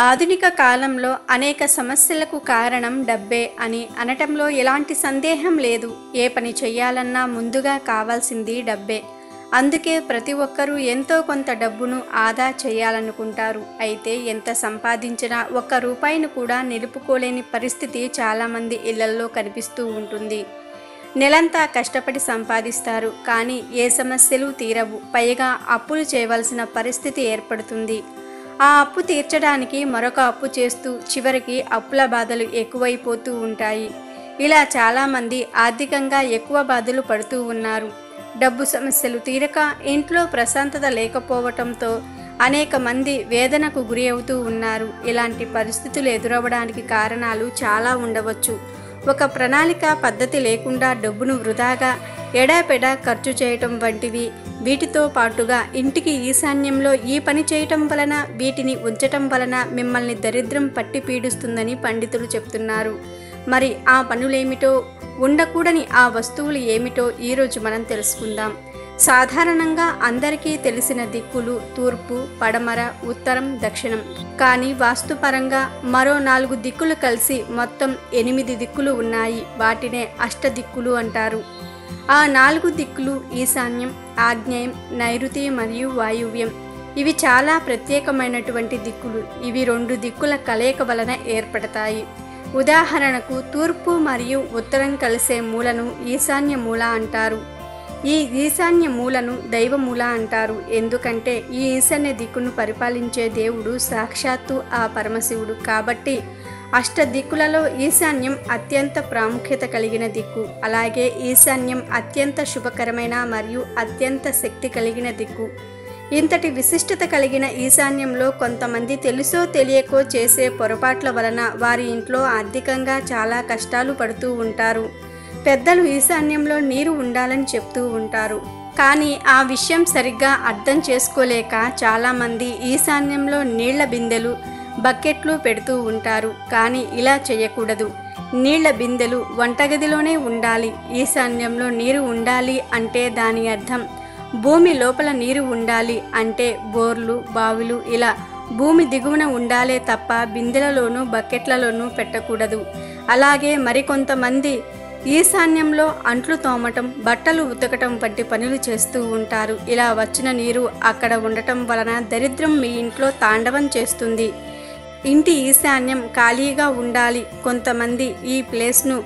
ఆధునిక కాలంలో అనేక సమస్యలకు కారణం డబ్బే అని అనటంలో ఎలాంటి సందేహం లేదు. ఏ పని చేయాలన్నా ముందుగా కావాల్సింది డబ్బే. అందుకే ప్రతి ఒక్కరూ ఎంతో కొంత డబ్బును ఆదా చేయాలనుకుంటారు. అయితే ఎంత సంపాదించినా ఒక్క రూపాయిని కూడా నిలుపుకోలేని పరిస్థితి చాలామంది ఇళ్లల్లో కనిపిస్తూ ఉంటుంది. నెలంతా కష్టపడి సంపాదిస్తారు, కానీ ఏ సమస్యలు తీరవు. పైగా అప్పులు చేయవలసిన పరిస్థితి ఏర్పడుతుంది. ఆ అప్పు తీర్చడానికి మరొక అప్పు చేస్తూ చివరికి అప్పుల బాధలు ఎక్కువైపోతూ ఉంటాయి. ఇలా చాలామంది ఆర్థికంగా ఎక్కువ బాధలు పడుతూ ఉన్నారు. డబ్బు సమస్యలు తీరక ఇంట్లో ప్రశాంతత లేకపోవటంతో అనేక మంది వేదనకు గురి అవుతూ ఉన్నారు. ఇలాంటి పరిస్థితులు ఎదురవ్వడానికి కారణాలు చాలా ఉండవచ్చు. ఒక ప్రణాళిక పద్ధతి లేకుండా డబ్బును వృధాగా ఎడాపెడా ఖర్చు చేయటం వంటివి. వీటితో పాటుగా ఇంటికి ఈశాన్యంలో ఈ పని చేయటం వలన, వీటిని ఉంచటం వలన మిమ్మల్ని దరిద్రం పట్టి పీడిస్తుందని పండితులు చెప్తున్నారు. మరి ఆ పనులేమిటో, ఉండకూడని ఆ వస్తువులు ఏమిటో ఈరోజు మనం తెలుసుకుందాం. సాధారణంగా అందరికీ తెలిసిన దిక్కులు తూర్పు, పడమర, ఉత్తరం, దక్షిణం. కానీ వాస్తుపరంగా మరో 4 దిక్కులు కలిసి మొత్తం 8 దిక్కులు ఉన్నాయి. వాటినే అష్టదిక్కులు అంటారు. ఆ 4 దిక్కులు ఈశాన్యం, ఆగ్నేయం, నైరుతి మరియు వాయువ్యం. ఇవి చాలా ప్రత్యేకమైనటువంటి దిక్కులు. ఇవి 2 దిక్కుల కలయిక వలన ఏర్పడతాయి. ఉదాహరణకు తూర్పు మరియు ఉత్తరం కలిసే మూలను ఈశాన్య మూల అంటారు. ఈ ఈశాన్య మూలను దైవమూల అంటారు. ఎందుకంటే ఈ ఈశాన్య దిక్కును పరిపాలించే దేవుడు సాక్షాత్తు ఆ పరమశివుడు. కాబట్టి అష్టదిక్కులలో ఈశాన్యం అత్యంత ప్రాముఖ్యత కలిగిన దిక్కు. అలాగే ఈశాన్యం అత్యంత శుభకరమైన మరియు అత్యంత శక్తి కలిగిన దిక్కు. ఇంతటి విశిష్టత కలిగిన ఈశాన్యంలో కొంతమంది తెలుసో తెలియకో చేసే పొరపాట్ల వలన వారి ఇంట్లో ఆర్థికంగా చాలా కష్టాలు పడుతూ ఉంటారు. పెద్దలు ఈశాన్యంలో నీరు ఉండాలని చెప్తూ ఉంటారు, కానీ ఆ విషయం సరిగ్గా అర్థం చేసుకోలేక చాలామంది ఈశాన్యంలో నీళ్ల బిందెలు, బకెట్లు పెడుతూ ఉంటారు. కానీ ఇలా చేయకూడదు. నీళ్ల బిందెలు వంటగదిలోనే ఉండాలి. ఈశాన్యంలో నీరు ఉండాలి అంటే దాని అర్థం భూమి లోపల నీరు ఉండాలి అంటే బోర్లు, బావులు ఇలా భూమి దిగువన ఉండాలే తప్ప బిందెలలోనూ బకెట్లలోనూ పెట్టకూడదు. అలాగే మరికొంతమంది ఈశాన్యంలో అంట్లు తోమటం, బట్టలు ఉతకటం వంటి పనులు చేస్తూ ఉంటారు. ఇలా వచ్చిన నీరు అక్కడ ఉండటం వలన దరిద్రం మీ ఇంట్లో తాండవం చేస్తుంది. ఇంటి ఈశాన్యం ఖాళీగా ఉండాలి. కొంతమంది ఈ ప్లేస్ను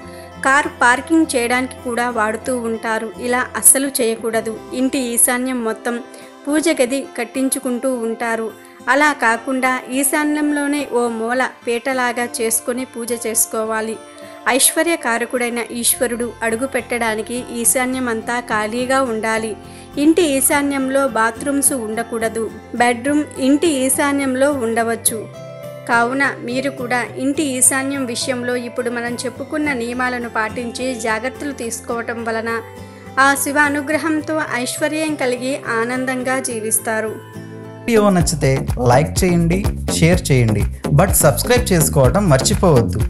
కారు పార్కింగ్ చేయడానికి కూడా వాడుతూ ఉంటారు. ఇలా అస్సలు చేయకూడదు. ఇంటి ఈశాన్యం మొత్తం పూజ గది కట్టించుకుంటూ ఉంటారు. అలా కాకుండా ఈశాన్యంలోనే ఓ మూల పీటలాగా చేసుకొని పూజ చేసుకోవాలి. ఐశ్వర్యకారకుడైన ఈశ్వరుడు అడుగు పెట్టడానికి ఈశాన్యం అంతా ఖాళీగా ఉండాలి. ఇంటి ఈశాన్యంలో బాత్రూమ్స్ ఉండకూడదు. బెడ్రూమ్ ఇంటి ఈశాన్యంలో ఉండవచ్చు. కావున మీరు కూడా ఇంటి ఈశాన్యం విషయంలో ఇప్పుడు మనం చెప్పుకున్న నియమాలను పాటించి జాగ్రత్తలు తీసుకోవటం వలన ఆ శివ అనుగ్రహంతో ఐశ్వర్యం కలిగి ఆనందంగా జీవిస్తారు. వీడియో నచ్చితే లైక్ చేయండి, షేర్ చేయండి, బట్ సబ్స్క్రైబ్ చేసుకోవడం మర్చిపోవద్దు.